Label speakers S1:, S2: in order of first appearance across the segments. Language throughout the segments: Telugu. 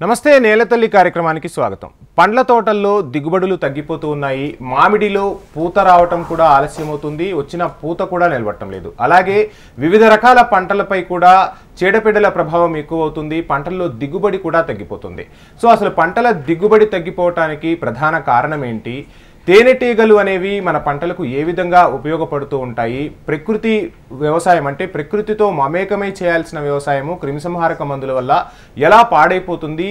S1: నమస్తే నేలతల్లి కార్యక్రమానికి స్వాగతం. పండ్ల తోటల్లో దిగుబడులు తగ్గిపోతూ ఉన్నాయి. మామిడిలో పూత రావటం కూడా ఆలస్యమవుతుంది. వచ్చిన పూత కూడా నిలబడటం లేదు. అలాగే వివిధ రకాల పంటలపై కూడా చీడపీడల ప్రభావం ఎక్కువ అవుతుంది. పంటల్లో దిగుబడి కూడా తగ్గిపోతుంది. సో అసలు పంటల దిగుబడి తగ్గిపోవటానికి ప్రధాన కారణం ఏంటి? తేనెటీగలు అనేవి మన పంటలకు ఏ విధంగా ఉపయోగపడుతూ ఉంటాయి? ప్రకృతి వ్యవసాయం అంటే ప్రకృతితో మమేకమై చేయాల్సిన వ్యవసాయము క్రిమిసంహారక మందుల వల్ల ఎలా పాడైపోతుంది?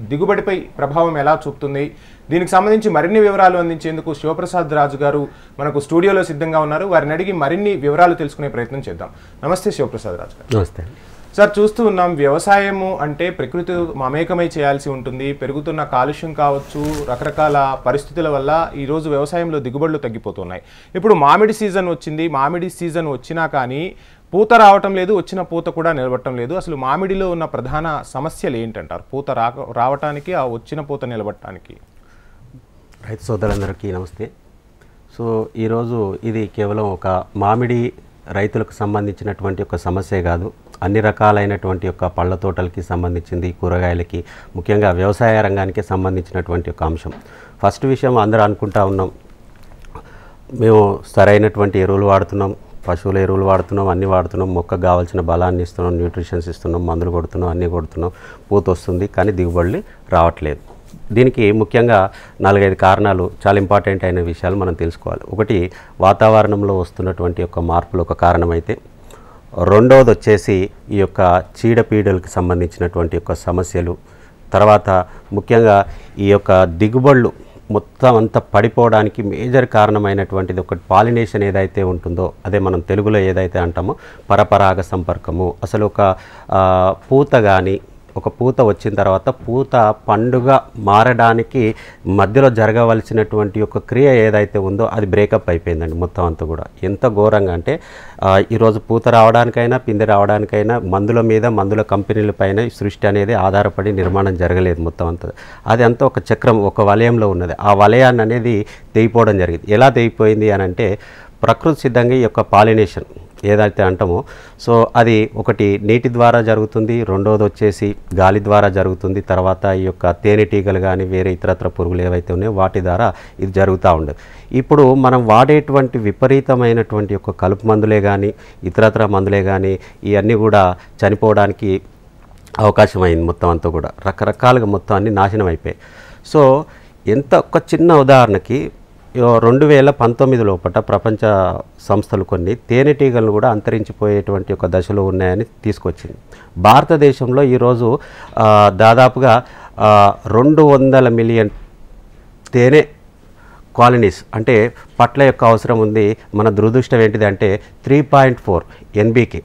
S1: దిగుబడిపై ప్రభావం ఎలా చూపుతుంది? దీనికి సంబంధించి మరిన్ని వివరాలు అందించేందుకు శివప్రసాద్ రాజు గారు మనకు స్టూడియోలో సిద్ధంగా ఉన్నారు. వారిని అడిగి మరిన్ని వివరాలు తెలుసుకునే ప్రయత్నం చేద్దాం. నమస్తే శివప్రసాద్ రాజు గారు.
S2: నమస్తే
S1: సార్. చూస్తూ ఉన్నాం, వ్యవసాయము అంటే ప్రకృతి మమేకమై చేయాల్సి ఉంటుంది. పెరుగుతున్న కాలుష్యం కావచ్చు, రకరకాల పరిస్థితుల వల్ల ఈరోజు వ్యవసాయంలో దిగుబడులు తగ్గిపోతున్నాయి. ఇప్పుడు మామిడి సీజన్ వచ్చింది. మామిడి సీజన్ వచ్చినా కానీ పూత రావటం లేదు, వచ్చిన పూత కూడా నిలబడటం లేదు. అసలు మామిడిలో ఉన్న ప్రధాన సమస్యలు ఏంటంటారు? పూత రావటానికి, ఆ వచ్చిన పూత నిలబడటానికి.
S2: రైతు సోదరులందరికీ నమస్తే. సో ఈరోజు ఇది కేవలం ఒక మామిడి రైతులకు సంబంధించినటువంటి ఒక సమస్య కాదు, అన్ని రకాలైనటువంటి యొక్క పళ్ళ తోటలకి సంబంధించింది, కూరగాయలకి, ముఖ్యంగా వ్యవసాయ రంగానికి సంబంధించినటువంటి ఒక అంశం. ఫస్ట్ విషయం, అందరూ అనుకుంటా ఉన్నాం మేము సరైనటువంటి ఎరువులు వాడుతున్నాం, పశువుల ఎరువులు వాడుతున్నాం, అన్నీ వాడుతున్నాం, మొక్కకు కావాల్సిన బలాన్ని ఇస్తున్నాం, న్యూట్రిషన్స్ ఇస్తున్నాం, మందులు కొడుతున్నాం, అన్నీ కొడుతున్నాం, పూత వస్తుంది, కానీ దిగుబడులు రావట్లేదు. దీనికి ముఖ్యంగా 4-5 కారణాలు, చాలా ఇంపార్టెంట్ అయిన విషయాలు మనం తెలుసుకోవాలి. ఒకటి, వాతావరణంలో వస్తున్నటువంటి యొక్క మార్పులు ఒక కారణమైతే, రెండవది వచ్చేసి ఈ యొక్క చీడపీడలకు సంబంధించినటువంటి యొక్క సమస్యలు, తర్వాత ముఖ్యంగా ఈ యొక్క దిగుబడులు మొత్తం అంతా పడిపోవడానికి మేజర్ కారణమైనటువంటిది ఒకటి పాలినేషన్ ఏదైతే ఉంటుందో, అదే మనం తెలుగులో ఏదైతే అంటామో పరపరాగ సంపర్కము. అసలు ఒక పూత కానీ, ఒక పూత వచ్చిన తర్వాత పూత పండుగ మారడానికి మధ్యలో జరగవలసినటువంటి ఒక క్రియ ఏదైతే ఉందో అది బ్రేకప్ అయిపోయిందండి మొత్తం అంతా కూడా. ఎంత ఘోరంగా అంటే ఈరోజు పూత రావడానికైనా, పిందె రావడానికైనా మందుల మీద, మందుల కంపెనీలపైన సృష్టి అనేది ఆధారపడి నిర్మాణం జరగలేదు మొత్తం అంతా. అది అంతా ఒక చక్రం, ఒక వలయంలో ఉన్నది. ఆ వలయాన్ని అనేది తెగిపోవడం జరిగింది. ఎలా తెగిపోయింది అని అంటే, ప్రకృతి సిద్ధంగా ఈ యొక్క పాలినేషన్ ఏదైతే అంటామో, సో అది ఒకటి నీటి ద్వారా జరుగుతుంది, రెండోది వచ్చేసి గాలి ద్వారా జరుగుతుంది, తర్వాత ఈ యొక్క తేనెటీగలు కానీ వేరే ఇతరత్ర పురుగులు ఏవైతే ఉన్నాయో వాటి ద్వారా ఇది జరుగుతూ ఉండదు. ఇప్పుడు మనం వాడేటువంటి విపరీతమైనటువంటి యొక్క కలుపు మందులే కానీ, ఇతరత్ర మందులే కానీ, ఇవన్నీ కూడా చనిపోవడానికి అవకాశం అయింది మొత్తం అంతా కూడా. రకరకాలుగా మొత్తం అన్నీ నాశనం అయిపోయాయి. సో ఒక చిన్న ఉదాహరణకి 2019 లోపల ప్రపంచ సంస్థలు కొన్ని తేనెటీగలను కూడా అంతరించిపోయేటువంటి ఒక దశలో ఉన్నాయని తీసుకొచ్చింది. భారతదేశంలో ఈరోజు దాదాపుగా 200 మిలియన్ తేనె కాలనీస్ అంటే పట్ల యొక్క అవసరం ఉంది. మన దురదృష్టం ఏంటిది అంటే 3.4 NBK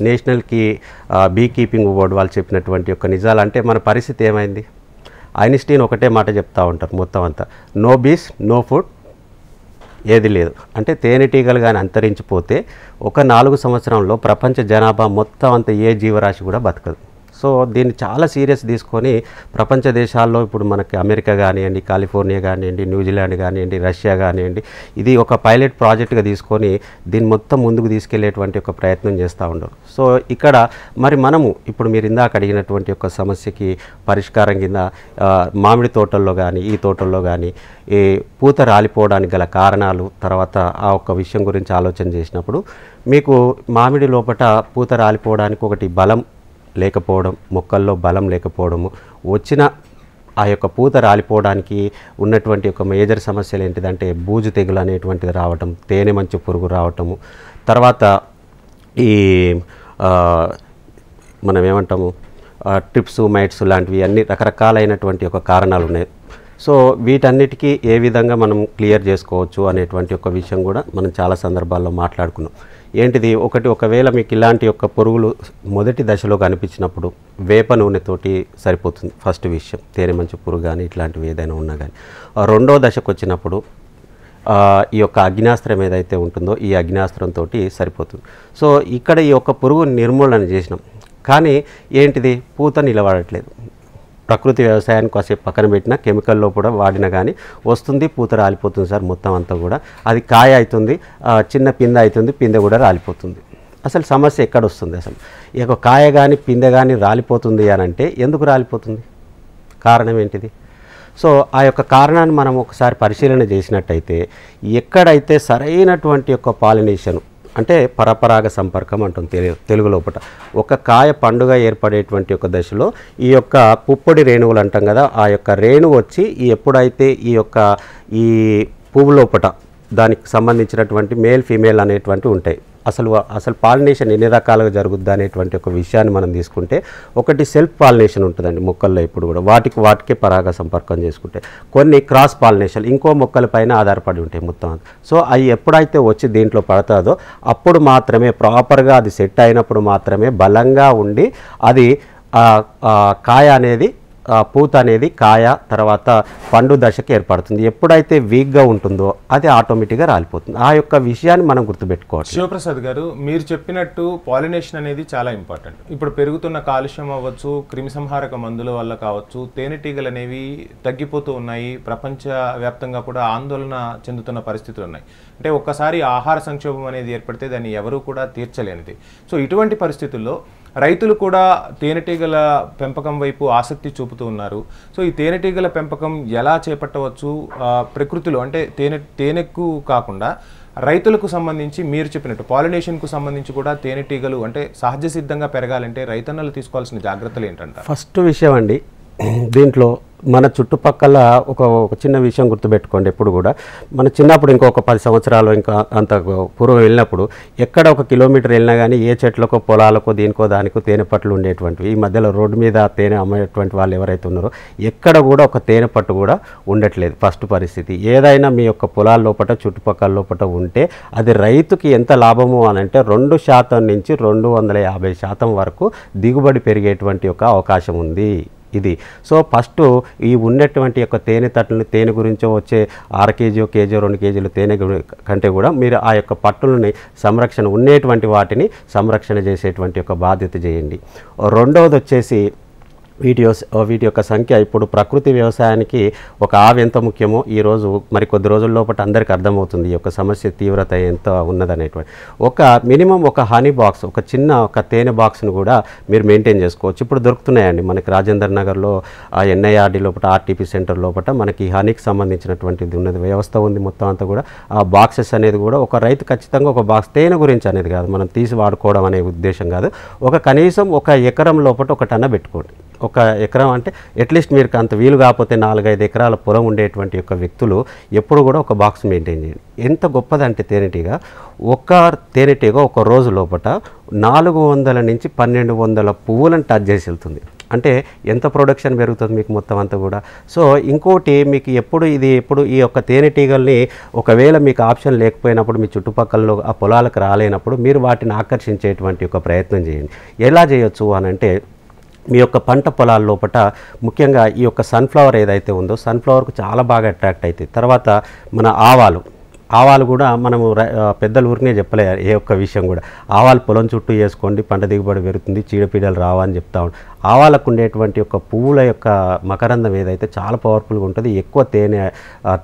S2: national be keeping board వాళ్ళు చెప్పినటువంటి యొక్క నిజాలు. అంటే మన పరిస్థితి ఏమైంది? ఐన్స్టీన్ ఒకటే మాట చెప్తూ ఉంటారు మొత్తం అంతా, నో బీస్ నో ఫుడ్, ఏది లేదు. అంటే తేనెటీగలు కానీ అంతరించిపోతే ఒక 4 సంవత్సరంలో ప్రపంచ జనాభా మొత్తం అంత ఏ జీవరాశి కూడా బతకదు. సో దీన్ని చాలా సీరియస్ తీసుకొని ప్రపంచ దేశాల్లో ఇప్పుడు మనకి అమెరికా కానివ్వండి, కాలిఫోర్నియా కానివ్వండి, న్యూజిలాండ్ కానివ్వండి, రష్యా కానివ్వండి, ఇది ఒక పైలట్ ప్రాజెక్ట్గా తీసుకొని దీన్ని మొత్తం ముందుకు తీసుకెళ్లేటువంటి ఒక ప్రయత్నం చేస్తూ ఉండరు. సో ఇక్కడ మరి మనము ఇప్పుడు మీరు ఇందాక అడిగినటువంటి ఒక సమస్యకి పరిష్కారం కింద మామిడి తోటల్లో కానీ, ఈ తోటల్లో కానీ ఈ పూత రాలిపోవడానికి గల కారణాలు, తర్వాత ఆ ఒక్క విషయం గురించి ఆలోచన చేసినప్పుడు మీకు మామిడి లోపల పూత రాలిపోవడానికి ఒకటి బలం లేకపోవడం, మొక్కల్లో బలం లేకపోవడము, వచ్చిన ఆ యొక్క పూత రాలిపోవడానికి ఉన్నటువంటి ఒక మేజర్ సమస్యలు ఏంటిదంటే బూజు తెగులు అనేటువంటిది రావటం, తేనె మంచు పురుగు రావటము, తర్వాత ఈ మనం ఏమంటాము ట్రిప్స్, మైట్స్ లాంటివి అన్ని రకరకాలైనటువంటి ఒక కారణాలు ఉన్నాయి. సో వీటన్నిటికీ ఏ విధంగా మనం క్లియర్ చేసుకోవచ్చు అనేటువంటి ఒక విషయం కూడా మనం చాలా సందర్భాల్లో మాట్లాడుకున్నాం. ఏంటిది? ఒకవేళ మీకు ఇలాంటి యొక్క పురుగులు మొదటి దశలో కనిపించినప్పుడు వేప నూనెతోటి సరిపోతుంది. ఫస్ట్ విషయం, తేనె మంచు పురుగు కానీ ఇట్లాంటివి ఏదైనా ఉన్నా కానీ. రెండో దశకు వచ్చినప్పుడు ఈ యొక్క అగ్నాస్త్రం ఏదైతే ఉంటుందో ఈ అగ్నాస్త్రంతో సరిపోతుంది. సో ఇక్కడ ఈ యొక్క పురుగు నిర్మూలన చేసినాం, కానీ ఏంటిది? పూత నిలబడట్లేదు. ప్రకృతి వ్యవసాయానికి కాసేపు పక్కన పెట్టిన కెమికల్లో కూడా వాడినా కానీ వస్తుంది, పూత రాలిపోతుంది సార్ మొత్తం అంతా కూడా. అది కాయ అవుతుంది, చిన్న పిందె అవుతుంది, పిందె కూడా రాలిపోతుంది. అసలు సమస్య ఎక్కడ వస్తుంది? అసలు ఈ యొక్క కాయ కానీ పిందె కానీ రాలిపోతుంది అని అంటే ఎందుకు రాలిపోతుంది? కారణం ఏంటిది? సో ఆ యొక్క కారణాన్ని మనం ఒకసారి పరిశీలన చేసినట్టయితే ఎక్కడైతే సరైనటువంటి యొక్క పాలినేషన్ అంటే పరపరాగ సంపర్కం అంటాం తెలుగు లోపల, ఒక కాయ పండుగ ఏర్పడేటువంటి ఒక దశలో ఈ యొక్క పుప్పొడి రేణువులు అంటాం కదా, ఆ యొక్క రేణువు వచ్చి ఎప్పుడైతే ఈ పువ్వు లోపల దానికి సంబంధించినటువంటి మేల్ ఫీమేల్ అనేటువంటి ఉంటాయి. అసలు పాలినేషన్ ఎన్ని రకాలుగా జరుగుద్ది అనేటువంటి ఒక విషయాన్ని మనం తీసుకుంటే, ఒకటి సెల్ఫ్ పాలినేషన్ ఉంటుందండి మొక్కల్లో ఇప్పుడు కూడా, వాటికే పరాగ సంపర్కం చేసుకుంటే, కొన్ని క్రాస్ పాలినేషన్ ఇంకో మొక్కల పైన ఆధారపడి ఉంటాయి మొత్తం. సో అవి ఎప్పుడైతే వచ్చి దీంట్లో పడుతుందో అప్పుడు మాత్రమే ప్రాపర్గా అది సెట్ అయినప్పుడు మాత్రమే బలంగా ఉండి అది కాయ అనేది పూత అనేది కాయ తర్వాత పండు దశకి ఏర్పడుతుంది. ఎప్పుడైతే వీక్గా ఉంటుందో అది ఆటోమేటిక్గా రాలిపోతుంది. ఆ యొక్క విషయాన్ని మనం గుర్తుపెట్టుకోవాలి.
S1: శివప్రసాద్ గారు, మీరు చెప్పినట్టు పాలినేషన్ అనేది చాలా ఇంపార్టెంట్. ఇప్పుడు పెరుగుతున్న కాలుష్యం అవ్వచ్చు, క్రిమిసంహారక మందుల వల్ల కావచ్చు, తేనెటీగలు అనేవి తగ్గిపోతూ ఉన్నాయి. ప్రపంచ వ్యాప్తంగా కూడా ఆందోళన చెందుతున్న పరిస్థితులు ఉన్నాయి. అంటే ఒక్కసారి ఆహార సంక్షోభం అనేది ఏర్పడితే దాన్ని ఎవరూ కూడా తీర్చలేనిది. సో ఇటువంటి పరిస్థితుల్లో రైతులు కూడా తేనెటీగల పెంపకం వైపు ఆసక్తి చూపుతూ ఉన్నారు. సో ఈ తేనెటీగల పెంపకం ఎలా చేపట్టవచ్చు? ప్రకృతిలో అంటే తేనెకు కాకుండా రైతులకు సంబంధించి మీరు చెప్పినట్టు పాలినేషన్కు సంబంధించి కూడా తేనెటీగలు అంటే సహజ సిద్ధంగా పెరగాలంటే రైతన్నలు తీసుకోవాల్సిన జాగ్రత్తలు ఏంటంటారు?
S2: ఫస్ట్ విషయం అండి, దీంట్లో మన చుట్టుపక్కల ఒక చిన్న విషయం గుర్తుపెట్టుకోండి. ఎప్పుడు కూడా మన చిన్నప్పుడు ఇంకొక 10 సంవత్సరాలు ఇంకా అంత పూర్వం వెళ్ళినప్పుడు ఎక్కడ ఒక కిలోమీటర్ వెళ్ళినా కానీ ఏ చెట్లకో పొలాలకో దీనికో దానికో తేనె పట్లు ఉండేటువంటివి. ఈ మధ్యలో రోడ్డు మీద తేనె అమ్మేటువంటి వాళ్ళు ఎవరైతే ఉన్నారో ఎక్కడ కూడా ఒక తేనె పట్టు కూడా ఉండట్లేదు. ఫస్ట్ పరిస్థితి, ఏదైనా మీ యొక్క పొలాల లోపల చుట్టుపక్కల లోపల ఉంటే అది రైతుకి ఎంత లాభము అని అంటే 2% నుంచి 250% వరకు దిగుబడి పెరిగేటువంటి ఒక అవకాశం ఉంది ఇది. సో ఫస్ట్ ఈ ఉన్నటువంటి యొక్క తేనె తట్టుని తేనె గురించో వచ్చే 6 కేజీ కేజీ 2 కేజీలు తేనె కంటే కూడా మీరు ఆ యొక్క పట్టులని సంరక్షణ ఉండేటువంటి వాటిని సంరక్షణ చేసేటువంటి యొక్క బాధ్యత చేయండి. రెండవది వచ్చేసి వీటి యొక్క సంఖ్య. ఇప్పుడు ప్రకృతి వ్యవసాయానికి ఒక ఆవు ఎంత ముఖ్యమో ఈరోజు మరి కొద్ది రోజుల లోపల అందరికీ అర్థమవుతుంది ఈ యొక్క సమస్య తీవ్రత ఎంత ఉన్నదనేటువంటి. ఒక మినిమం ఒక హనీ బాక్స్, ఒక చిన్న ఒక తేనె బాక్స్ను కూడా మీరు మెయింటైన్ చేసుకోవచ్చు. ఇప్పుడు దొరుకుతున్నాయండి మనకి రాజేంద్ర నగర్లో NIRD లోపల RTP సెంటర్ లోపల మనకి హనీకి సంబంధించినటువంటిది ఉన్నది వ్యవస్థ ఉంది మొత్తం అంతా కూడా. ఆ బాక్సెస్ అనేది కూడా ఒక రైతు ఖచ్చితంగా ఒక బాక్స్ తేనె గురించి అనేది కాదు, మనం తీసి వాడుకోవడం అనే ఉద్దేశం కాదు, ఒక కనీసం ఒక ఎకరం లోపల ఒక టన్న పెట్టుకోండి. ఒక ఎకరం అంటే అట్లీస్ట్ మీరు అంత వీలు కాకపోతే 4-5 ఎకరాల పొలం ఉండేటువంటి యొక్క వ్యక్తులు ఎప్పుడు కూడా ఒక బాక్స్ మెయింటైన్ చేయండి. ఎంత గొప్పదంటే తేనెటీగ ఒక రోజు లోపల 400 నుంచి 1200 పువ్వులను టచ్ చేసి వెళ్తుంది. అంటే ఎంత ప్రొడక్షన్ పెరుగుతుంది మీకు మొత్తం అంతా కూడా. సో ఇంకోటి మీకు ఎప్పుడు ఈ యొక్క తేనెటీగల్ని ఒకవేళ మీకు ఆప్షన్ లేకపోయినప్పుడు మీ చుట్టుపక్కల ఆ పొలాలకు రాలేనప్పుడు మీరు వాటిని ఆకర్షించేటువంటి ఒక ప్రయత్నం చేయండి. ఎలా చేయొచ్చు అని అంటే, మీ యొక్క పంట పొలాల లోపల ముఖ్యంగా ఈ యొక్క సన్ఫ్లవర్ ఏదైతే ఉందో సన్ఫ్లవర్కు చాలా బాగా అట్రాక్ట్ అవుతాయి. తర్వాత మన ఆవాలు కూడా మనము పెద్దలు ఊరినే చెప్పలే ఏ ఒక్క విషయం కూడా. ఆవాలు పొలం చుట్టూ వేసుకోండి, పంట దిగుబడి పెరుగుతుంది, చీడపీడలు రావా అని చెప్తా ఉంటాం. ఆవాలకు ఉండేటువంటి యొక్క పువ్వుల యొక్క మకరందం ఏదైతే చాలా పవర్ఫుల్గా ఉంటుంది. ఎక్కువ తేనె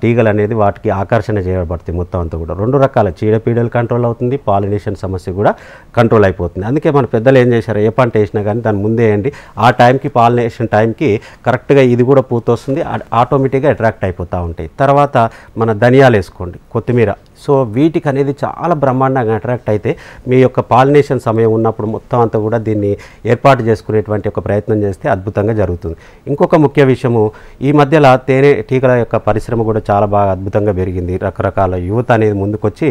S2: తీగలు అనేది వాటికి ఆకర్షణ చేయబడుతుంది మొత్తం అంతా కూడా. 2 రకాల చీడపీడలు కంట్రోల్ అవుతుంది, పాలినేషన్ సమస్య కూడా కంట్రోల్ అయిపోతుంది. అందుకే మన పెద్దలు ఏం చేశారు, ఏ పంట వేసినా కానీ దాన్ని ముందే వేయండి. ఆ టైంకి పాలినేషన్ టైంకి కరెక్ట్గా ఇది కూడా పూత వస్తుంది, ఆటోమేటిక్గా అట్రాక్ట్ అయిపోతూ ఉంటాయి. తర్వాత మన ధనియాలు వేసుకోండి, కొత్తిమీర. సో వీటికి అనేది చాలా బ్రహ్మాండంగా అట్రాక్ట్ అయితే మీ యొక్క పాలినేషన్ సమయం ఉన్నప్పుడు మొత్తం అంతా కూడా దీన్ని ఏర్పాటు చేసుకునేటువంటి ఒక ప్రయత్నం చేస్తే అద్భుతంగా జరుగుతుంది. ఇంకొక ముఖ్య విషయము, ఈ మధ్యలో తేనెటీగల యొక్క పరిశ్రమ కూడా చాలా బాగా అద్భుతంగా పెరిగింది. రకరకాల యువత అనేది ముందుకొచ్చి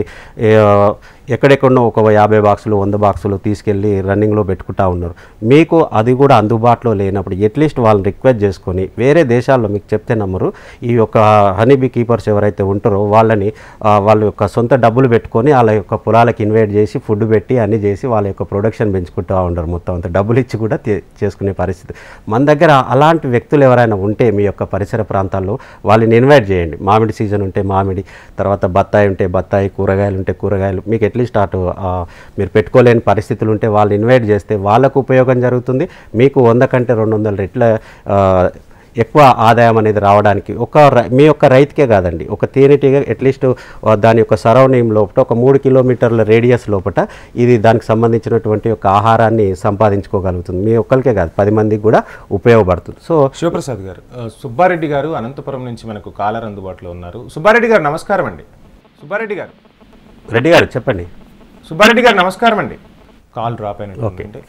S2: ఎక్కడెక్కడో ఒక 50 బాక్సులు 100 బాక్సులు తీసుకెళ్ళి రన్నింగ్లో పెట్టుకుంటా ఉన్నారు. మీకు అది కూడా అందుబాటులో లేనప్పుడు అట్లీస్ట్ వాళ్ళని రిక్వెస్ట్ చేసుకొని వేరే దేశాల్లో మీకు చెప్తే నమ్మరు, ఈ యొక్క హనీ బీ కీపర్స్ ఎవరైతే ఉంటారో వాళ్ళని వాళ్ళ యొక్క సొంత డబ్బులు పెట్టుకొని వాళ్ళ యొక్క పొలాలకు ఇన్వైట్ చేసి ఫుడ్ పెట్టి అన్నీ చేసి వాళ్ళ యొక్క ప్రొడక్షన్ పెంచుకుంటూ ఉంటారు. మొత్తం అంత డబ్బులు ఇచ్చి కూడా చేసుకునే పరిస్థితి. మన దగ్గర అలాంటి వ్యక్తులు ఎవరైనా ఉంటే మీ యొక్క పరిసర ప్రాంతాల్లో వాళ్ళని ఇన్వైట్ చేయండి. మామిడి సీజన్ ఉంటే మామిడి, తర్వాత బత్తాయి ఉంటే బత్తాయి, కూరగాయలు ఉంటే కూరగాయలు, మీకు అట్లీస్ట్ అటు మీరు పెట్టుకోలేని పరిస్థితులు ఉంటే వాళ్ళు ఇన్వైట్ చేస్తే వాళ్ళకు ఉపయోగం జరుగుతుంది. మీకు 100 కంటే 200 రెట్ల ఎక్కువ ఆదాయం అనేది రావడానికి మీ యొక్క రైతుకే కాదండి, ఒక తేనెటీగ అట్లీస్ట్ దాని యొక్క సరౌండింగ్ లోపల ఒక 3 కిలోమీటర్ల రేడియస్ లోపల ఇది దానికి సంబంధించినటువంటి ఒక ఆహారాన్ని సంపాదించుకోగలుగుతుంది. మీ ఒక్కరికే కాదు, 10 మందికి కూడా ఉపయోగపడుతుంది. సో
S1: శివప్రసాద్ గారు, సుబ్బారెడ్డి గారు అనంతపురం నుంచి మనకు కాలర్ అందుబాటులో ఉన్నారు. సుబ్బారెడ్డి గారు నమస్కారం అండి. సుబ్బారెడ్డి గారు,
S2: రెడ్డి గారు చెప్పండి.
S1: సుబ్బారెడ్డి గారు నమస్కారం అండి. కాల్ డ్రాప్ అయినట్టు అంటే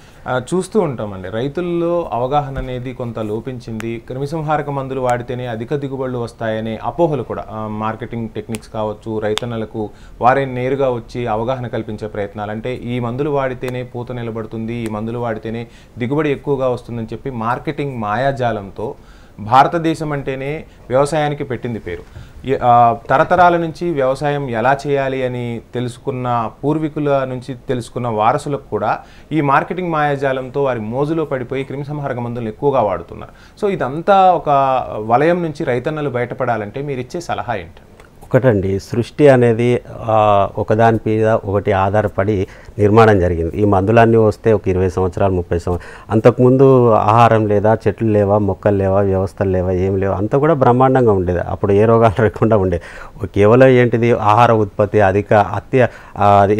S1: చూస్తూ ఉంటామండి, రైతుల్లో అవగాహన అనేది కొంత లోపించింది. క్రిమిసంహారక మందులు వాడితేనే అధిక దిగుబడులు వస్తాయనే అపోహలు కూడా మార్కెటింగ్ టెక్నిక్స్ కావచ్చు, రైతన్నలకు వారే నేరుగా వచ్చి అవగాహన కల్పించే ప్రయత్నాలు, అంటే ఈ మందులు వాడితేనే పూత నిలబడుతుంది, ఈ మందులు వాడితేనే దిగుబడి ఎక్కువగా వస్తుందని చెప్పి మార్కెటింగ్ మాయాజాలంతో భారతదేశం అంటేనే వ్యవసాయానికి పెట్టింది పేరు. తరతరాల నుంచి వ్యవసాయం ఎలా చేయాలి అని తెలుసుకున్న పూర్వీకుల నుంచి తెలుసుకున్న వారసులకు కూడా ఈ మార్కెటింగ్ మాయాజాలంతో వారి మోజులో పడిపోయి క్రిమిసంహారక మందులను ఎక్కువగా వాడుతున్నారు. సో ఇదంతా ఒక వలయం నుంచి రైతన్నలు బయటపడాలంటే మీరు ఇచ్చే సలహా ఏంటి?
S2: ఒకటండి, సృష్టి అనేది ఒకదాని మీద ఒకటి ఆధారపడి నిర్మాణం జరిగింది. ఈ మందులన్నీ వస్తే ఒక 20 సంవత్సరాలు 30 సంవత్సరాలు అంతకుముందు ఆహారం లేదా, చెట్లు లేవా, మొక్కలు లేవా, వ్యవస్థలు లేవా, ఏం లేవా, అంతా కూడా బ్రహ్మాండంగా ఉండేది. అప్పుడు ఏ రోగాలు రాకుండా ఉండేది. కేవలం ఏంటిది, ఆహార ఉత్పత్తి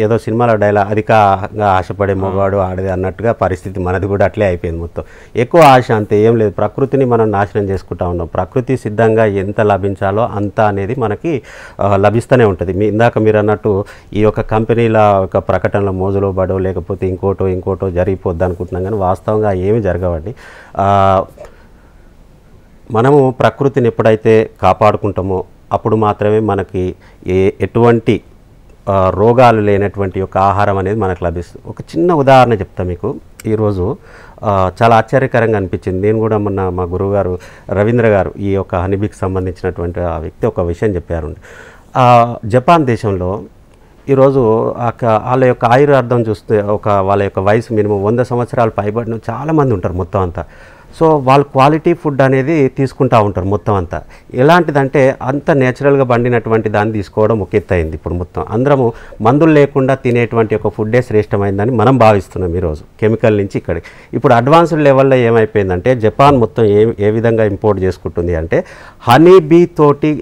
S2: ఏదో సినిమాలో డైలాగ్, అధికంగా ఆశపడే మొగాడు ఆడది అన్నట్టుగా పరిస్థితి మనది కూడా అట్లే అయిపోయింది. మొత్తం ఎక్కువ ఆశ అంతే ఏం లేదు. ప్రకృతిని మనం నాశనం చేసుకుంటా ఉన్నాం. ప్రకృతి సిద్ధంగా ఎంత లభించాలో అంత అనేది మనకి లభిస్తూనే ఉంటుంది. ఇందాక మీరు అన్నట్టు ఈ యొక్క కంపెనీల యొక్క ప్రకటనల మోజులో పడో లేకపోతే ఇంకోటో జరిగిపోద్ది అనుకుంటున్నాం, కానీ వాస్తవంగా ఏమీ జరగవండి. మనము ప్రకృతిని ఎప్పుడైతే కాపాడుకుంటామో అప్పుడు మాత్రమే మనకి ఎటువంటి రోగాలు లేనటువంటి యొక్క ఆహారం అనేది మనకు లభిస్తుంది. ఒక చిన్న ఉదాహరణ చెప్తా మీకు. ఈరోజు చాలా ఆశ్చర్యకరంగా అనిపించింది. నేను కూడా మొన్న మా గురువుగారు రవీంద్ర గారు, ఈ యొక్క హనీబీకి సంబంధించినటువంటి ఆ వ్యక్తి ఒక విషయం చెప్పారు. జపాన్ దేశంలో ఈరోజు వాళ్ళ యొక్క ఆయుర్వేదం చూస్తే వాళ్ళ యొక్క వయసు మినిమం 100 సంవత్సరాలు పైబడిన చాలామంది ఉంటారు మొత్తం అంతా. సో వాళ్ళు క్వాలిటీ ఫుడ్ అనేది తీసుకుంటూ ఉంటారు మొత్తం అంతా. ఎలాంటిదంటే అంత నేచురల్గా పండినటువంటి దాన్ని తీసుకోవడం ఒక ఎత్తు అయింది. ఇప్పుడు మొత్తం అందరము మందులు లేకుండా తినేటువంటి ఒక ఫుడ్డే శ్రేష్టమైందని మనం భావిస్తున్నాం ఈరోజు, కెమికల్ నుంచి ఇక్కడికి. ఇప్పుడు అడ్వాన్స్డ్ లెవెల్లో ఏమైపోయిందంటే జపాన్ మొత్తం ఏ విధంగా ఇంపోర్ట్ చేసుకుంటుంది అంటే హనీ బీ తోటి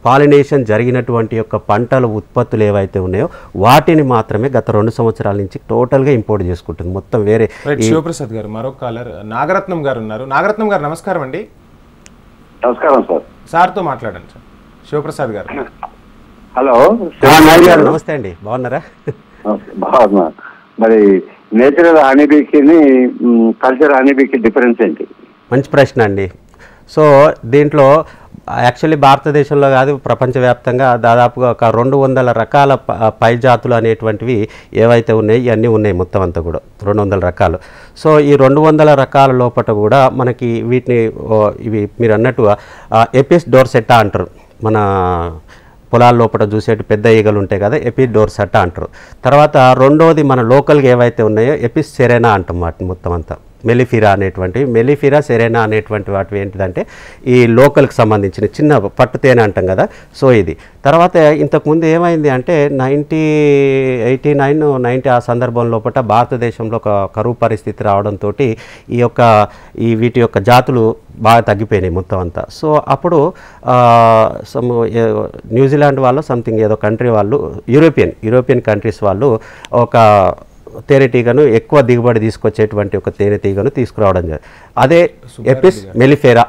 S2: పాలినేషన్ జరిగినటువంటి యొక్క పంటల ఉత్పత్తులు ఏవైతే ఉన్నాయో వాటిని మాత్రమే గత 2 సంవత్సరాల నుంచి టోటల్గా ఇంపోర్ట్ చేసుకుంటుంది మొత్తం వేరే.
S1: శివప్రసాద్ గారు, మరో కాలర్ నాగరత్నం గారు ఉన్నారు. నాగరత్నం గారు నమస్కారం అండి.
S3: నమస్కారం సార్.
S1: సార్తో మాట్లాడండి సార్. శివప్రసాద్ గారు.
S3: హలో,
S2: నమస్తే అండి, బాగున్నారా?
S3: బాగున్నా. మరి నేచురల్ హనీబీకి కల్చర్ హనీబీకి డిఫరెన్స్ ఏంటి?
S2: మంచి ప్రశ్న అండి. సో దీంట్లో యాక్చువల్లీ భారతదేశంలో కాదు, ప్రపంచవ్యాప్తంగా దాదాపుగా ఒక 200 రకాల పై జాతులు అనేటువంటివి ఏవైతే ఉన్నాయో ఇవన్నీ ఉన్నాయి మొత్తం అంతా కూడా 200 రకాలు. సో ఈ 200 రకాల లోపల కూడా మనకి వీటిని ఇవి మీరు అన్నట్టుగా ఎపిస్ డోర్సెట్టా అంటారు. మన పొలాల లోపల చూసేటి పెద్ద ఈగలు ఉంటాయి కదా, ఎపిస్ డోర్సెట్టా అంటారు. తర్వాత రెండోది మన లోకల్గా ఏవైతే ఉన్నాయో ఎపిస్ సెరెనా అంటాం వాటిని మొత్తం అంతా. మెలిఫిరా సెరెనా అనేటువంటి వాటి ఏంటిదంటే ఈ లోకల్కి సంబంధించిన చిన్న పట్టు తేనె అంటాం కదా. సో ఇది తర్వాత ఇంతకుముందు ఏమైంది అంటే 1989-90 ఆ సందర్భం లోపల భారతదేశంలో ఒక కరువు పరిస్థితి రావడంతో వీటి యొక్క జాతులు బాగా తగ్గిపోయినాయి మొత్తం అంతా. సో అప్పుడు న్యూజిలాండ్ వాళ్ళు సంథింగ్ ఏదో కంట్రీ వాళ్ళు యూరోపియన్ కంట్రీస్ వాళ్ళు ఒక తేనెటీగను ఎక్కువ దిగుబడి తీసుకొచ్చేటువంటి ఒక తేనెటీగను తీసుకురావడం జరిగింది. అదే ఎపిస్ మెలిఫేరా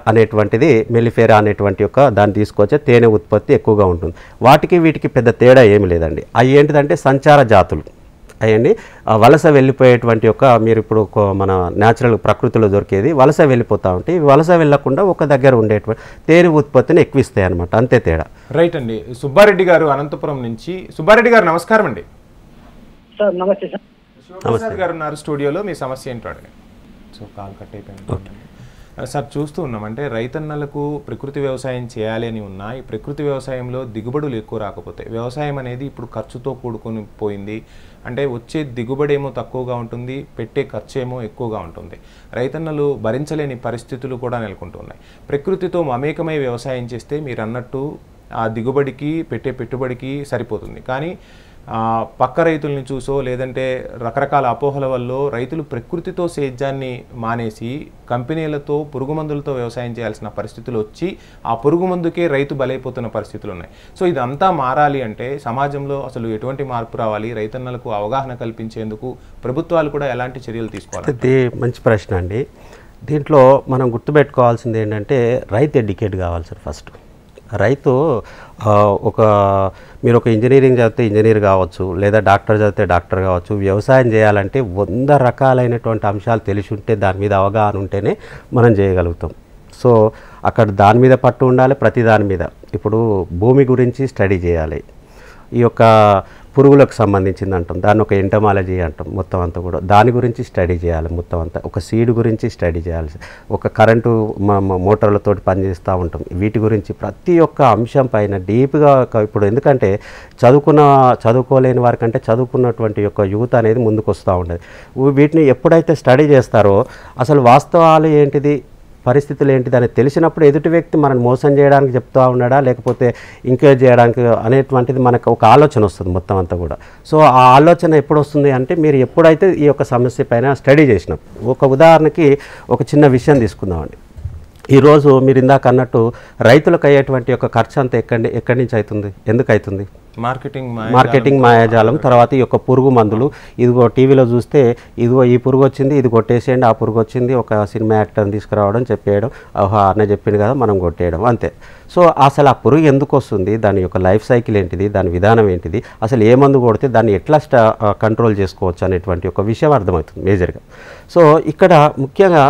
S2: అనేటువంటి యొక్క దాన్ని తీసుకొచ్చే తేనె ఉత్పత్తి ఎక్కువగా ఉంటుంది. వీటికి పెద్ద తేడా ఏమి లేదండి. అవి ఏంటిదంటే సంచార జాతులు అయ్యండి. వలస వెళ్ళిపోయేటువంటి యొక్క మీరు ఇప్పుడు మన న్యాచురల్ ప్రకృతిలో దొరికేది వలస వెళ్ళిపోతూ ఉంటే వలస వెళ్ళకుండా ఒక దగ్గర ఉండేటువంటి తేనె ఉత్పత్తిని ఎక్కువ ఇస్తాయి అనమాట, అంతే తేడా.
S1: రైట్ అండి. సుబ్బారెడ్డి గారు అనంతపురం నుంచి. సుబ్బారెడ్డి గారు నమస్కారం అండి.
S4: సార్ నమస్తే సార్.
S1: శివప్రసాద్ గారు ఉన్నారు స్టూడియోలో, మీ సమస్య ఏంటో అడగండి. సో కాల్ కట్ అయిపోయింది సార్. చూస్తూ ఉన్నాం అంటే రైతన్నలకు ప్రకృతి వ్యవసాయం చేయాలి అని ఉన్నా ఈ ప్రకృతి వ్యవసాయంలో దిగుబడులు ఎక్కువ రాకపోతే వ్యవసాయం అనేది ఇప్పుడు ఖర్చుతో కూడుకొని పోయింది. అంటే వచ్చే దిగుబడి ఏమో తక్కువగా ఉంటుంది, పెట్టే ఖర్చు ఏమో ఎక్కువగా ఉంటుంది. రైతన్నలు భరించలేని పరిస్థితులు కూడా నెలకొంటున్నాయి. ప్రకృతితో మమేకమై వ్యవసాయం చేస్తే మీరు అన్నట్టు ఆ దిగుబడికి పెట్టే పెట్టుబడికి సరిపోతుంది. కానీ పక్క రైతుల్ని చూసో లేదంటే రకరకాల అపోహల వల్ల రైతులు ప్రకృతితో సేద్యాన్ని మానేసి కంపెనీలతో పురుగు మందులతో వ్యవసాయం చేయాల్సిన పరిస్థితులు వచ్చి ఆ పురుగు మందుకే రైతు బలైపోతున్న పరిస్థితులు ఉన్నాయి. సో ఇదంతా మారాలి అంటే సమాజంలో అసలు ఎటువంటి మార్పు రావాలి, రైతన్నలకు అవగాహన కల్పించేందుకు ప్రభుత్వాలు కూడా ఎలాంటి చర్యలు తీసుకోవాలి?
S2: ఇది మంచి ప్రశ్న అండి. దీంట్లో మనం గుర్తుపెట్టుకోవాల్సింది ఏంటంటే రైతు ఎడ్యుకేట్ కావాలి సార్. ఫస్ట్ రైతు మీరు ఒక ఇంజనీరింగ్ చదివితే ఇంజనీర్ కావచ్చు, లేదా డాక్టర్ చదివితే డాక్టర్ కావచ్చు. వ్యవసాయం చేయాలంటే 100 రకాలైనటువంటి అంశాలు తెలిసి ఉంటే, దాని మీద అవగాహన ఉంటేనే మనం చేయగలుగుతాం. సో అక్కడ దాని మీద పట్టు ఉండాలి. ప్రతి దాని మీద ఇప్పుడు భూమి గురించి స్టడీ చేయాలి. ఈ యొక్క పురుగులకు సంబంధించింది అంటాం, దాన్ని ఒక ఎంటమాలజీ అంటాం. మొత్తం అంతా కూడా దాని గురించి స్టడీ చేయాలి. మొత్తం అంతా ఒక సీడ్ గురించి స్టడీ చేయాలి. ఒక కరెంటు మోటార్లతోటి పనిచేస్తూ ఉంటాం. వీటి గురించి ప్రతి ఒక్క అంశం పైన డీప్గా ఇప్పుడు ఎందుకంటే చదువుకోలేని వారికంటే చదువుకున్నటువంటి యొక్క యూత్ అనేది ముందుకు వస్తూ ఉండేది. వీటిని ఎప్పుడైతే స్టడీ చేస్తారో అసలు వాస్తవాలు ఏంటిది, పరిస్థితులు ఏంటిది అనేది తెలిసినప్పుడు ఎదుటి వ్యక్తి మనల్ని మోసం చేయడానికి చెప్తూ ఉన్నాడా లేకపోతే ఎంకరేజ్ చేయడానికి అనేటువంటిది మనకు ఒక ఆలోచన వస్తుంది మొత్తం అంతా కూడా. సో ఆ ఆలోచన ఎప్పుడు వస్తుంది అంటే మీరు ఎప్పుడైతే ఈ యొక్క సమస్య పైన స్టడీ చేసినప్పుడు. ఒక ఉదాహరణకి ఒక చిన్న విషయం తీసుకుందామండి. ఈరోజు మీరు ఇందాక అన్నట్టు రైతులకు అయ్యేటువంటి యొక్క ఖర్చు అంతా ఎక్కడి నుంచి అవుతుంది, ఎందుకు అవుతుంది? మార్కెటింగ్ మాయాజాలం. తర్వాత ఈ యొక్క పురుగు మందులు. ఇదిగో టీవీలో చూస్తే ఇదిగో ఈ పురుగు వచ్చింది, ఇది కొట్టేసేయండి, ఆ పురుగు వచ్చింది, ఒక సినిమా యాక్టర్ని తీసుకురావడం, చెప్పేయడం, ఆహా అన్న చెప్పింది కదా మనం కొట్టేయడం, అంతే. సో అసలు ఆ పురుగు ఎందుకు వస్తుంది, దాని యొక్క లైఫ్ సైకిల్ ఏంటిది, దాని విధానం ఏంటిది, అసలు ఏ మందు కొడితే దాన్ని ఎట్లా కంట్రోల్ చేసుకోవచ్చు అనేటువంటి ఒక విషయం అర్థమవుతుంది మేజర్గా. సో ఇక్కడ ముఖ్యంగా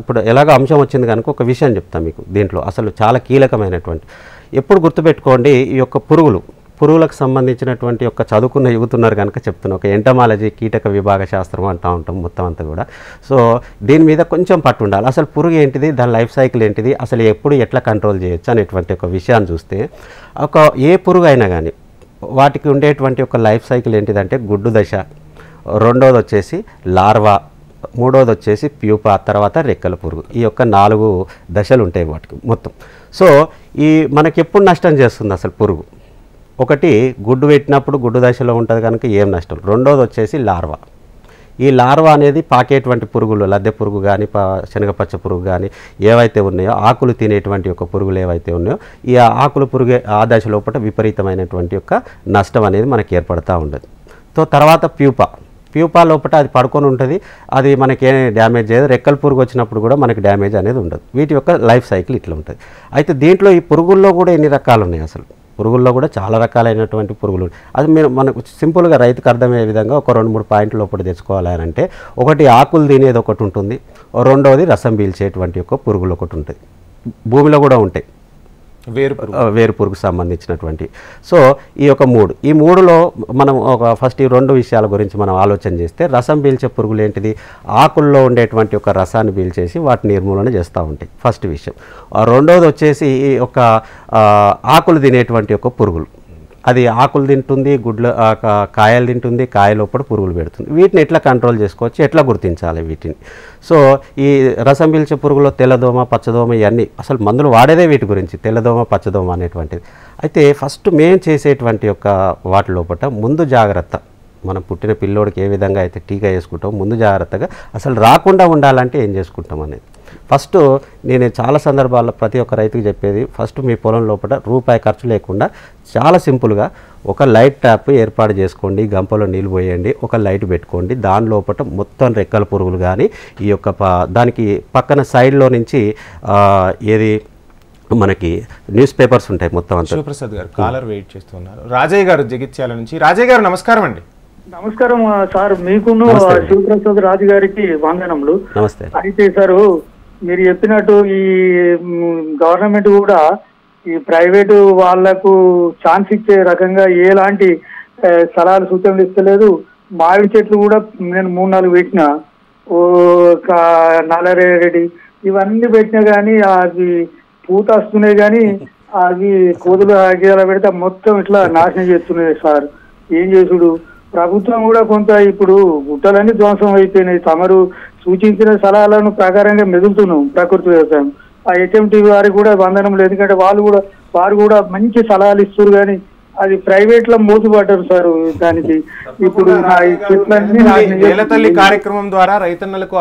S2: ఇప్పుడు ఎలాగ అంశం వచ్చింది కనుక ఒక విషయం చెప్తాను మీకు. దీంట్లో అసలు చాలా కీలకమైనటువంటి ఎప్పుడు గుర్తుపెట్టుకోండి, ఈ యొక్క పురుగులకు సంబంధించినటువంటి యొక్క చదువుకున్న యువతున్నారు కనుక చెప్తున్నా. ఒక ఎంటమాలజీ, కీటక విభాగ శాస్త్రం అంటూ ఉంటాం మొత్తం అంతా కూడా. సో దీని మీద కొంచెం పట్టు ఉండాలి. అసలు పురుగు ఏంటిది, దాని లైఫ్ సైకిల్ ఏంటిది, అసలు ఎప్పుడు ఎట్లా కంట్రోల్ చేయొచ్చు అనేటువంటి ఒక విషయాన్ని చూస్తే ఏ పురుగు అయినా కానీ వాటికి ఉండేటువంటి ఒక లైఫ్ సైకిల్ ఏంటిదంటే గుడ్డు దశ, రెండోది వచ్చేసి లార్వా, మూడోది వచ్చేసి ప్యూపా, తర్వాత రెక్కల పురుగు. ఈ యొక్క 4 దశలు ఉంటాయి వాటికి మొత్తం. సో మనకి ఎప్పుడు నష్టం చేస్తుంది అసలు పురుగు? ఒకటి గుడ్డు పెట్టినప్పుడు గుడ్డు దశలో ఉంటుంది కనుక ఏం నష్టం. రెండోది వచ్చేసి లార్వా. ఈ లార్వా అనేది పాకేటువంటి పురుగులు, లద్దె పురుగు కానీ శనగపచ్చ పురుగు కానీ ఏవైతే ఉన్నాయో, ఆకులు తినేటువంటి యొక్క పురుగులు ఏవైతే ఉన్నాయో, ఈ ఆకులు పురుగు ఆ దశ లోపల విపరీతమైనటువంటి యొక్క నష్టం అనేది మనకి ఏర్పడుతూ ఉండదు. సో తర్వాత ప్యూపా లోపల అది పడుకొని ఉంటుంది, అది మనకి ఏం డ్యామేజ్ చేయదు. రెక్కల పురుగు వచ్చినప్పుడు కూడా మనకి డ్యామేజ్ అనేది ఉండదు. వీటి యొక్క లైఫ్ సైకిల్ ఇట్లా ఉంటుంది. అయితే దీంట్లో ఈ పురుగుల్లో కూడా ఎన్ని రకాలు ఉన్నాయి అసలు? పురుగుల్లో కూడా చాలా రకాలైనటువంటి పురుగులు. అది మనకు సింపుల్గా రైతుకు అర్థమయ్యే విధంగా ఒక 2-3 పాయింట్లు లోపల తెచ్చుకోవాలి అని అంటే, ఒకటి ఆకులు తినేది ఒకటి ఉంటుంది, రెండవది రసం పీల్చేటువంటి యొక్క పురుగులు ఒకటి ఉంటుంది. భూమిలో కూడా ఉంటాయి వేరు పురుగు సంబంధించినటువంటి. సో ఈ యొక్క ఈ మూడులో మనం ఫస్ట్ ఈ 2 విషయాల గురించి మనం ఆలోచన చేస్తే, రసం పీల్చే పురుగులు ఏంటిది, ఆకుల్లో ఉండేటువంటి ఒక రసాన్ని పీల్చేసి వాటిని నిర్మూలన చేస్తూ ఉంటాయి ఫస్ట్ విషయం. రెండవది వచ్చేసి ఒక ఆకులు తినేటువంటి ఒక పురుగులు. అది ఆకులు తింటుంది, కాయలు తింటుంది, కాయ లోపల పురుగులు పెడుతుంది. వీటిని ఎట్లా కంట్రోల్ చేసుకోవచ్చు, ఎట్లా గుర్తించాలి వీటిని? సో ఈ రసం పీల్చే పురుగులో తెల్లదోమ, పచ్చదోమ ఇవన్నీ అసలు మందులు వాడేదే వీటి గురించి, తెల్లదోమ, పచ్చదోమ అనేటువంటిది. అయితే ఫస్ట్ మేము చేసేటువంటి యొక్క వాటి లోపల ముందు జాగ్రత్త, మనం పుట్టిన పిల్లోడికి ఏ విధంగా అయితే టీకా వేసుకుంటాం, ముందు జాగ్రత్తగా అసలు రాకుండా ఉండాలంటే ఏం చేసుకుంటాం అనేది. ఫస్ట్ నేను చాలా సందర్భాల్లో ప్రతి ఒక్క రైతుకి చెప్పేది, ఫస్ట్ మీ పొలం లోపల రూపాయి ఖర్చు లేకుండా చాలా సింపుల్గా ఒక లైట్ ట్యాప్ ఏర్పాటు చేసుకోండి, గంపలో నీళ్ళు పోయండి, ఒక లైట్ పెట్టుకోండి. దాని లోపల మొత్తం రెక్కల పురుగులు కానీ ఈ యొక్క దానికి పక్కన సైడ్లో నుంచి ఏది మనకి న్యూస్ పేపర్స్ ఉంటాయి మొత్తం అంతా.
S1: శివప్రసాద్ గారు కాలర్ వెయిట్ చేస్తున్నారు. రాజయ్య గారు జగిత్యాల నుంచి. రాజయ్య గారు నమస్కారం అండి.
S4: నమస్కారం సార్, మీకును శివప్రసాద్ రాజు గారికి వందనములు.
S2: నమస్తే.
S4: అయితే సార్ మీరు చెప్పినట్టు ఈ గవర్నమెంట్ కూడా ఈ ప్రైవేటు వాళ్లకు ఛాన్స్ ఇచ్చే రకంగా ఎలాంటి సలహాలు సూచనలు ఇస్తలేదు. మామిడి చెట్లు కూడా నేను 3-4 పెట్టినా, నల్లరేగడి ఇవన్నీ పెట్టినా కానీ అవి పూత వస్తున్నాయి, కానీ అవి కోదులు ఆగేలా పెడితే మొత్తం ఇట్లా నాశనం చేస్తున్నాయి సార్. ఏం చేసుడు? ప్రభుత్వం కూడా కొంత ఇప్పుడు గుట్టలన్నీ ధ్వంసం అయిపోయినాయి. తమరు సూచించిన సలహాలను ప్రకారంగా మెదులుతున్నాం ప్రకృతి వ్యవసాయం. ఆ HMT వారికి కూడా వందనం లేదు, ఎందుకంటే వారు కూడా మంచి సలహాలు ఇస్తారు, కానీ అది ప్రైవేట్ లో మోసపడ్డారు సార్ దానికి. ఇప్పుడు నా ఈ చెట్లన్నీ నాశనం
S1: నేలతల్లి కార్యక్రమం ద్వారా రైతన్నలకు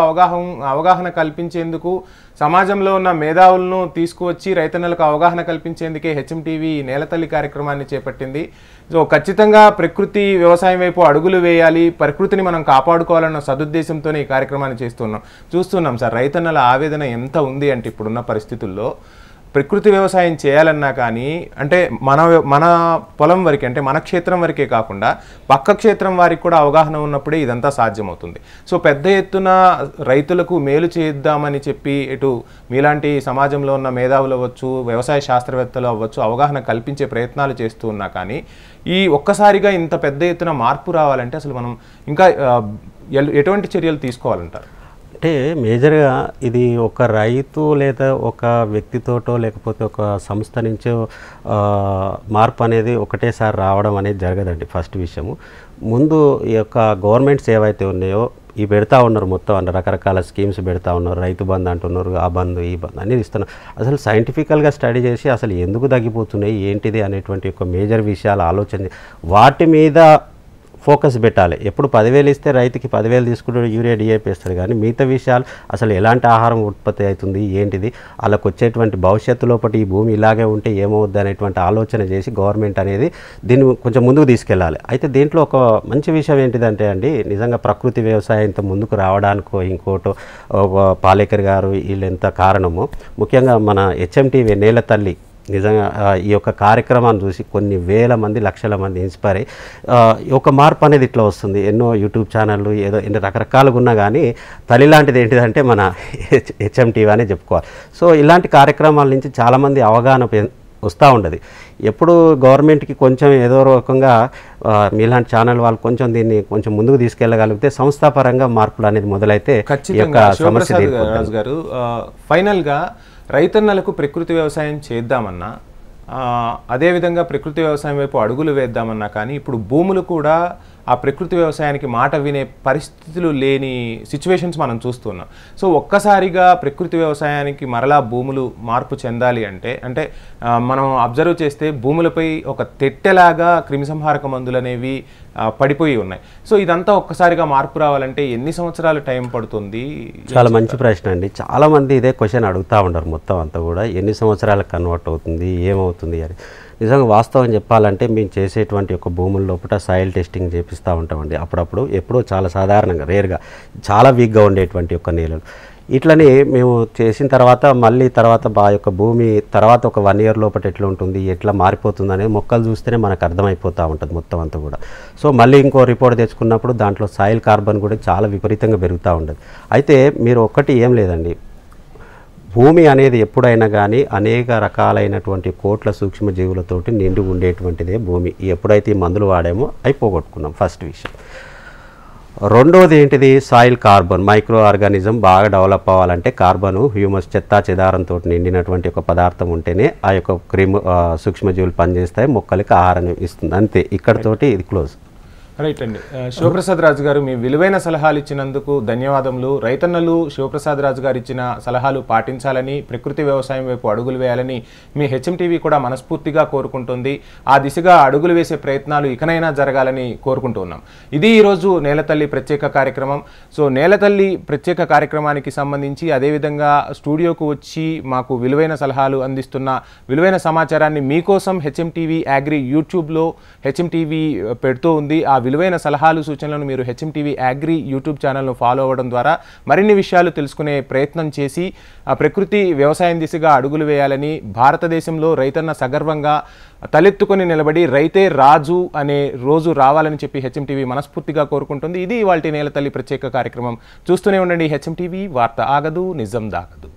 S1: అవగాహన కల్పించేందుకు సమాజంలో ఉన్న మేధావులను తీసుకువచ్చి రైతన్నలకు అవగాహన కల్పించేందుకే హెచ్ఎంటీవీ నేలతల్లి కార్యక్రమాన్ని చేపట్టింది. సో ఖచ్చితంగా ప్రకృతి వ్యవసాయం వైపు అడుగులు వేయాలి, ప్రకృతిని మనం కాపాడుకోవాలన్న సదుద్దేశంతోనే ఈ కార్యక్రమాన్ని చూస్తున్నాం సార్. రైతన్నల ఆవేదన ఎంత ఉంది అంటే ఇప్పుడున్న పరిస్థితుల్లో ప్రకృతి వ్యవసాయం చేయాలన్నా కానీ అంటే మన పొలం వరకే అంటే మన క్షేత్రం వరకే కాకుండా పక్క క్షేత్రం వారికి కూడా అవగాహన ఉన్నప్పుడే ఇదంతా సాధ్యమవుతుంది. సో పెద్ద ఎత్తున రైతులకు మేలు చేద్దామని చెప్పి ఇటు మీలాంటి సమాజంలో ఉన్న మేధావులు అవ్వచ్చు, వ్యవసాయ శాస్త్రవేత్తలు అవ్వచ్చు అవగాహన కల్పించే ప్రయత్నాలు చేస్తూ ఉన్నా కానీ ఈ ఒక్కసారిగా ఇంత పెద్ద ఎత్తున మార్పు రావాలంటే అసలు మనం ఇంకా ఎటువంటి చర్యలు తీసుకోవాలంటారు?
S2: అంటే మేజర్గా ఇది ఒక రైతు లేదా ఒక వ్యక్తితోటో లేకపోతే ఒక సంస్థ నుంచో మార్పు అనేది ఒకటేసారి రావడం అనేది జరగదండి. ఫస్ట్ విషయము ముందు ఈ యొక్క గవర్నమెంట్స్ ఏవైతే ఉన్నాయో ఈ పెడతా ఉన్నారు, మొత్తం అన్న రకరకాల స్కీమ్స్ పెడతా ఉన్నారు, రైతు బంధు అంటున్నారు, ఆ బంధు ఈ బంధు అనేది ఇస్తున్నారు. అసలు సైంటిఫికల్గా స్టడీ చేసి అసలు ఎందుకు తగ్గిపోతున్నాయి ఏంటిది అనేటువంటి ఒక మేజర్ విషయాలు ఆలోచన వాటి మీద ఫోకస్ పెట్టాలి. ఎప్పుడు 10,000 ఇస్తే రైతుకి 10,000 తీసుకుంటూ యూరియా డిఏపి వేస్తారు, కానీ మిగతా విషయాలు అసలు ఎలాంటి ఆహారం ఉత్పత్తి అవుతుంది ఏంటిది, వాళ్ళకు వచ్చేటువంటి భవిష్యత్తు లోపల ఈ భూమి ఇలాగే ఉంటే ఏమవుద్ది అనేటువంటి ఆలోచన చేసి గవర్నమెంట్ అనేది దీన్ని కొంచెం ముందుకు తీసుకెళ్ళాలి. అయితే దీంట్లో ఒక మంచి విషయం ఏంటిదంటే అండి, నిజంగా ప్రకృతి వ్యవసాయంతో ముందుకు రావడానికో ఇంకోటో పాలేకర్ గారు వీళ్ళెంత కారణమో, ముఖ్యంగా మన హెచ్ఎంటీవీ నేలతల్లి నిజంగా ఈ యొక్క కార్యక్రమాన్ని చూసి కొన్ని వేల మంది లక్షల మంది ఇన్స్పైర్ అయ్యి ఒక మార్పు అనేది ఇట్లా వస్తుంది. ఎన్నో యూట్యూబ్ ఛానళ్ళు ఏదో ఎన్ని రకరకాలుగా ఉన్నా కానీ తల్లి లాంటిది ఏంటిదంటే మన హెచ్ఎంటీవీ అనే చెప్పుకోవాలి. సో ఇలాంటి కార్యక్రమాల నుంచి చాలామంది అవగాహన వస్తూ ఉండదు. ఎప్పుడు గవర్నమెంట్కి కొంచెం ఏదో రకంగా మీలాంటి ఛానల్ వాళ్ళు కొంచెం దీన్ని కొంచెం ముందుకు తీసుకెళ్ళగలిగితే సంస్థాపరంగా మార్పులు అనేది మొదలైతే ఈ యొక్క సమస్య
S1: గారు ఫైనల్గా రైతన్నలకు ప్రకృతి వ్యవసాయం చేద్దామన్నా అదేవిధంగా ప్రకృతి వ్యవసాయం వైపు అడుగులు వేద్దామన్నా కానీ ఇప్పుడు భూములు కూడా ఆ ప్రకృతి వ్యవసాయానికి మాట వినే పరిస్థితులు లేని సిచ్యువేషన్స్ మనం చూస్తున్నాం. సో ఒక్కసారిగా ప్రకృతి వ్యవసాయానికి మరలా భూములు మార్పు చెందాలి అంటే మనం అబ్జర్వ్ చేస్తే భూములపై ఒక తెట్టెలాగా క్రిమిసంహారక మందులు అనేవి పడిపోయి ఉన్నాయి. సో ఇదంతా ఒక్కసారిగా మార్పు రావాలంటే ఎన్ని సంవత్సరాలు టైం పడుతుంది?
S2: చాలా మంచి ప్రశ్న అండి. చాలామంది ఇదే క్వశ్చన్ అడుగుతూ ఉంటారు. మొత్తం అంతా కూడా ఎన్ని సంవత్సరాలకు కన్వర్ట్ అవుతుంది, ఏమవుతుంది అని. నిజంగా వాస్తవం చెప్పాలంటే మేము చేసేటువంటి ఒక భూముల లోపల సాయిల్ టెస్టింగ్ చేపిస్తూ ఉంటామండి అప్పుడప్పుడు. ఎప్పుడో చాలా సాధారణంగా రేర్గా చాలా వీక్గా ఉండేటువంటి ఒక నేలలు ఇట్లనే మేము చేసిన తర్వాత మళ్ళీ తర్వాత యొక్క భూమి తర్వాత ఒక 1 year లోపల ఎట్లా ఉంటుంది, ఎట్లా మారిపోతుంది అనేది మొక్కలు చూస్తేనే మనకు అర్థమైపోతూ ఉంటుంది మొత్తం అంతా కూడా. సో మళ్ళీ ఇంకో రిపోర్ట్ తెచ్చుకున్నప్పుడు దాంట్లో సాయిల్ కార్బన్ కూడా చాలా విపరీతంగా పెరుగుతూ ఉంటుంది. అయితే మీరు ఒక్కటి ఏం లేదండి, భూమి అనేది ఎప్పుడైనా కానీ అనేక రకాలైనటువంటి కోట్ల సూక్ష్మజీవులతోటి నిండి ఉండేటువంటిదే భూమి. ఎప్పుడైతే ఈ మందులు వాడామో అవి పోగొట్టుకున్నాం ఫస్ట్ విషయం. రెండోది ఏంటిది, సాయిల్ కార్బన్ మైక్రో ఆర్గానిజం బాగా డెవలప్ అవ్వాలంటే కార్బను హ్యూమస్ చెత్తా చెదారంతో నిండినటువంటి ఒక పదార్థం ఉంటేనే ఆ యొక్క సూక్ష్మజీవులు పనిచేస్తాయి, మొక్కలకి ఆహారం ఇస్తుంది. అంతే, ఇక్కడతోటి ఇది క్లోజ్.
S1: రైట్ అండి. శివప్రసాద్ రాజు గారు మీ విలువైన సలహాలు ఇచ్చినందుకు ధన్యవాదములు. రైతన్నలు శివప్రసాద్ రాజు గారు ఇచ్చిన సలహాలు పాటించాలని, ప్రకృతి వ్యవసాయం వైపు అడుగులు వేయాలని మీ హెచ్ఎంటీవీ కూడా మనస్ఫూర్తిగా కోరుకుంటుంది. ఆ దిశగా అడుగులు వేసే ప్రయత్నాలు ఇకనైనా జరగాలని కోరుకుంటున్నాం. ఇది ఈరోజు నేలతల్లి ప్రత్యేక కార్యక్రమం. సో నేలతల్లి ప్రత్యేక కార్యక్రమానికి సంబంధించి అదేవిధంగా స్టూడియోకు వచ్చి మాకు విలువైన సలహాలు అందిస్తున్న విలువైన సమాచారాన్ని మీకోసం హెచ్ఎంటీవీ అగ్రి యూట్యూబ్లో హెచ్ఎంటీవీ పెడుతూ ఉంది. ఆ విలువైన సలహాలు సూచనలను మీరు హెచ్ఎంటీవీ అగ్రి యూట్యూబ్ ఛానల్ను ఫాలో అవ్వడం ద్వారా మరిన్ని విషయాలు తెలుసుకునే ప్రయత్నం చేసి ఆ ప్రకృతి వ్యవసాయం దిశగా అడుగులు వేయాలని, భారతదేశంలో రైతన్న సగర్వంగా తలెత్తుకొని నిలబడి రైతే రాజు అనే రోజు రావాలని చెప్పి హెచ్ఎంటీవీ మనస్ఫూర్తిగా కోరుకుంటుంది. ఇది ఇవాల్టి నేలతల్లి ప్రత్యేక కార్యక్రమం. చూస్తూనే ఉండండి హెచ్ఎంటీవీ. వార్త ఆగదు, నిజం దాగదు.